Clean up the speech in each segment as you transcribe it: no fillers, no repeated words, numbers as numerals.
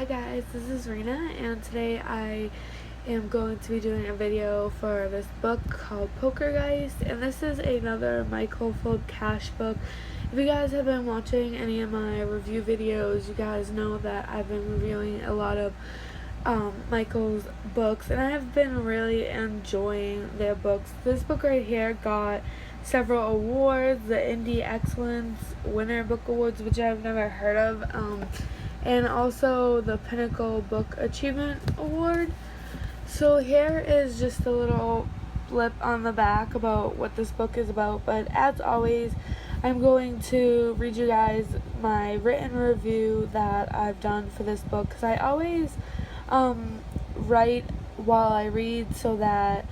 Hi guys, this is Rena, and today I am going to be doing a video for this book called Pokergeist, and this is another Michael Fold Cash book. If you guys have been watching any of my review videos, you guys know that I've been reviewing a lot of Michael's books, and I have been really enjoying their books. This book right here got several awards, the Indie Excellence Winter Book Awards, which I've never heard of, and also the Pinnacle Book Achievement Award. So here is just a little blip on the back about what this book is about, but as always, I'm going to read you guys my written review that I've done for this book, because I always write while I read so that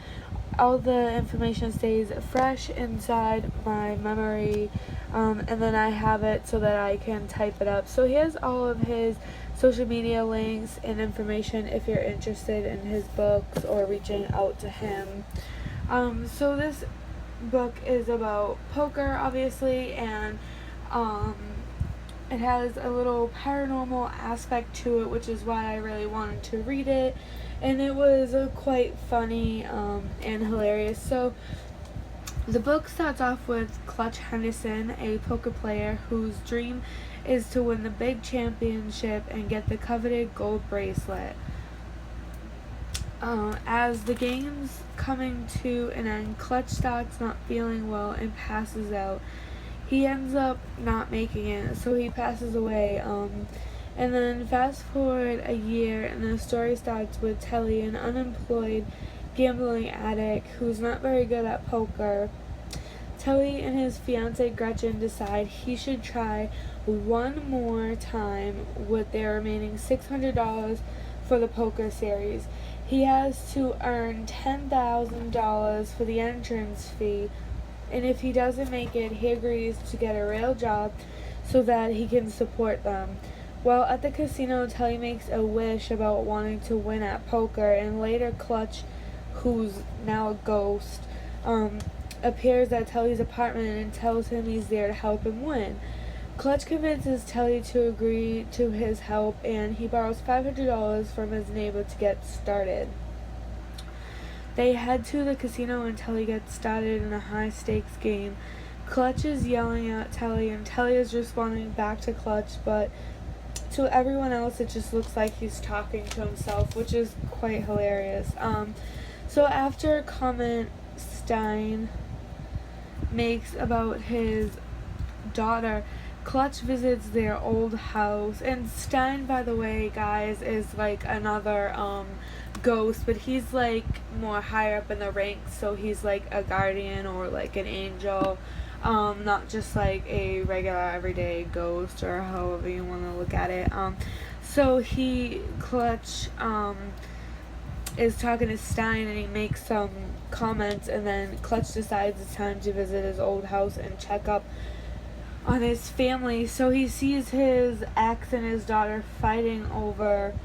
all the information stays fresh inside my memory, and then I have it so that I can type it up. So here's all of his social media links and information if you're interested in his books or reaching out to him. So this book is about poker, obviously, and it has a little paranormal aspect to it, which is why I really wanted to read it, and it was quite funny and hilarious. So the book starts off with Clutch Henderson, a poker player whose dream is to win the big championship and get the coveted gold bracelet. As the game's coming to an end, Clutch starts not feeling well and passes out. He ends up not making it, so he passes away. And then fast forward a year, and the story starts with Telly, an unemployed gambling addict who's not very good at poker. Telly and his fiancée Gretchen decide he should try one more time with their remaining $600 for the poker series. He has to earn $10,000 for the entrance fee, and if he doesn't make it, he agrees to get a real job so that he can support them. While at the casino, Telly makes a wish about wanting to win at poker, and later Clutch, who's now a ghost, appears at Telly's apartment and tells him he's there to help him win. Clutch convinces Telly to agree to his help, and he borrows $500 from his neighbor to get started. They head to the casino and Telly gets started in a high-stakes game. Clutch is yelling at Telly, and Telly is responding back to Clutch, but to everyone else it just looks like he's talking to himself, which is quite hilarious. So after a comment Stein makes about his daughter, Clutch visits their old house, and Stein, by the way, guys, is like another ghost, but he's like more higher up in the ranks, so he's like a guardian or like an angel, not just like a regular everyday ghost, or however you want to look at it. So Clutch is talking to Stein, and he makes some comments, and then Clutch decides it's time to visit his old house and check up on his family. So he sees his ex and his daughter fighting over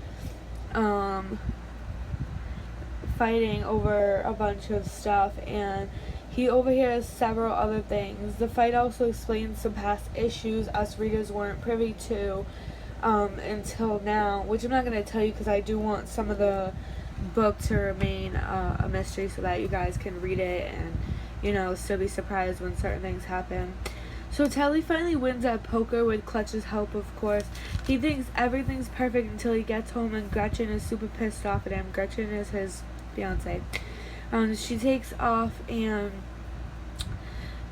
a bunch of stuff, and he overhears several other things. The fight also explains some past issues us readers weren't privy to until now, which I'm not going to tell you because I do want some of the book to remain a mystery so that you guys can read it and, you know, still be surprised when certain things happen. So Telly finally wins at poker with Clutch's help, of course. He thinks everything's perfect until he gets home and Gretchen is super pissed off at him. Gretchen is his fiancée. She takes off, and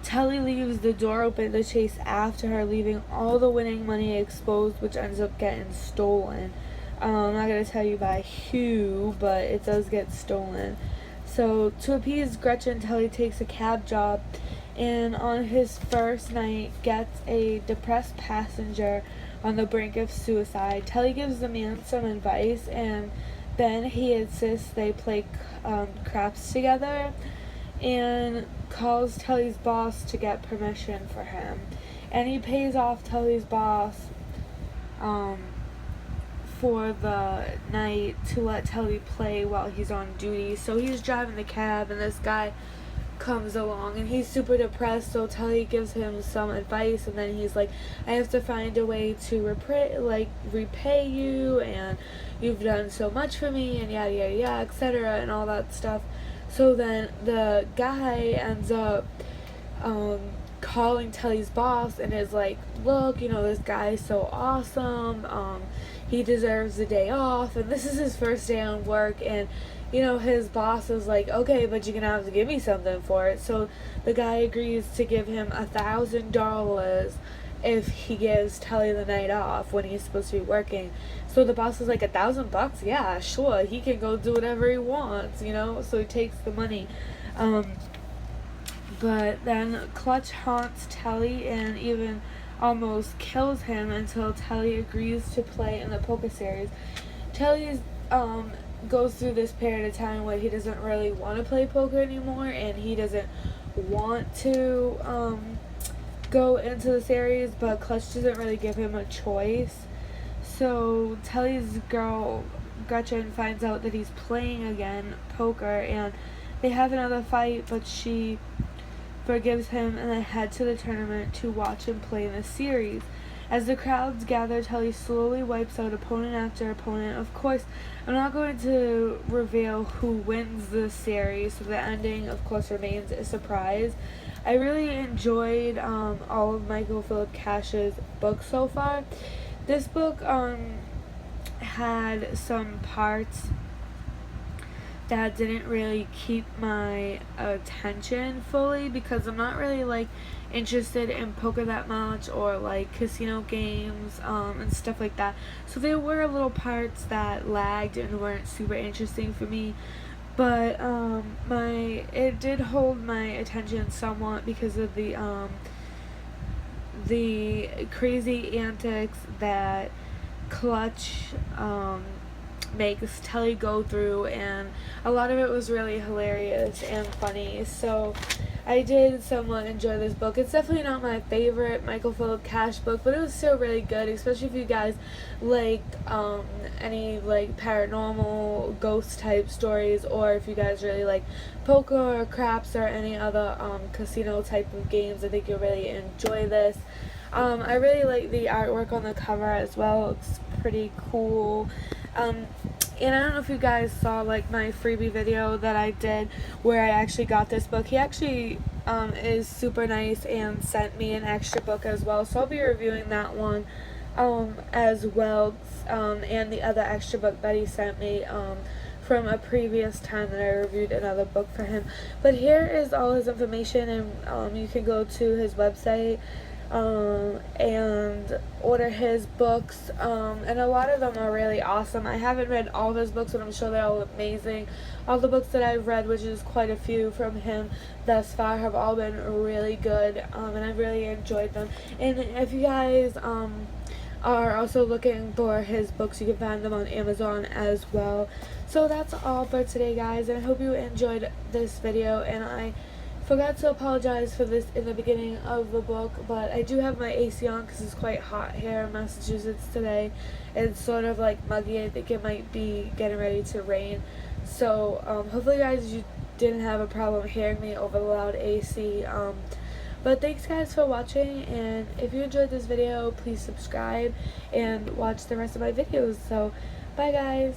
Telly leaves the door open to chase after her, leaving all the winning money exposed, which ends up getting stolen. I'm not going to tell you by who, but it does get stolen. So to appease Gretchen, Telly takes a cab job, and on his first night gets a depressed passenger on the brink of suicide. Telly gives the man some advice, and then he insists they play craps together, and calls Telly's boss to get permission for him. And he pays off Telly's boss for the night to let Telly play while he's on duty. So he's driving the cab, and this guy comes along, and he's super depressed, so Telly gives him some advice, and then he's like, I have to find a way to repay you, and you've done so much for me, and yada yada yada, etc., and all that stuff. So then the guy ends up calling Telly's boss and is like, look, this guy's so awesome, he deserves a day off, and this is his first day on work, and his boss is like, okay, but you're gonna have to give me something for it. So the guy agrees to give him $1,000 if he gives Telly the night off when he's supposed to be working. So the boss is like, $1,000? Yeah, sure, he can go do whatever he wants, so he takes the money. But then Clutch haunts Telly and even almost kills him until Telly agrees to play in the poker series. Telly's goes through this period of time where he doesn't really want to play poker anymore, and he doesn't want to go into the series, but Clutch doesn't really give him a choice. So Telly's girl Gretchen finds out that he's playing again poker, and they have another fight, but she forgives him, and they head to the tournament to watch him play in the series. As the crowds gather, Telly slowly wipes out opponent after opponent. Of course, I'm not going to reveal who wins the series, so the ending, of course, remains a surprise. I really enjoyed all of Michael Philip Cash's books so far. This book had some parts that didn't really keep my attention fully, because I'm not really interested in poker that much, or casino games and stuff like that. So there were little parts that lagged and weren't super interesting for me, but it did hold my attention somewhat because of the crazy antics that Clutch makes Telly go through, and a lot of it was really hilarious and funny. So I did somewhat enjoy this book. It's definitely not my favorite Michael Philip Cash book, but it was still really good, especially if you guys like any paranormal ghost type stories, or if you guys really like poker or craps or any other casino type of games. I think you'll really enjoy this. I really like the artwork on the cover as well. It's pretty cool. And I don't know if you guys saw my freebie video that I did where I actually got this book. He actually is super nice and sent me an extra book as well, so I'll be reviewing that one as well, and the other extra book that he sent me from a previous time that I reviewed another book for him. But here is all his information, and you can go to his website and order his books, and a lot of them are really awesome. I haven't read all of his books, but I'm sure they're all amazing. All the books that I've read, which is quite a few from him thus far, have all been really good, and I've really enjoyed them. And if you guys are also looking for his books, you can find them on Amazon as well. So that's all for today, guys, and I hope you enjoyed this video. And I forgot to apologize for this in the beginning of the book, but I do have my AC on because it's quite hot here in Massachusetts today. It's sort of muggy. I think it might be getting ready to rain. So hopefully, guys, you didn't have a problem hearing me over the loud AC. But thanks, guys, for watching, and if you enjoyed this video, please subscribe and watch the rest of my videos. So bye, guys.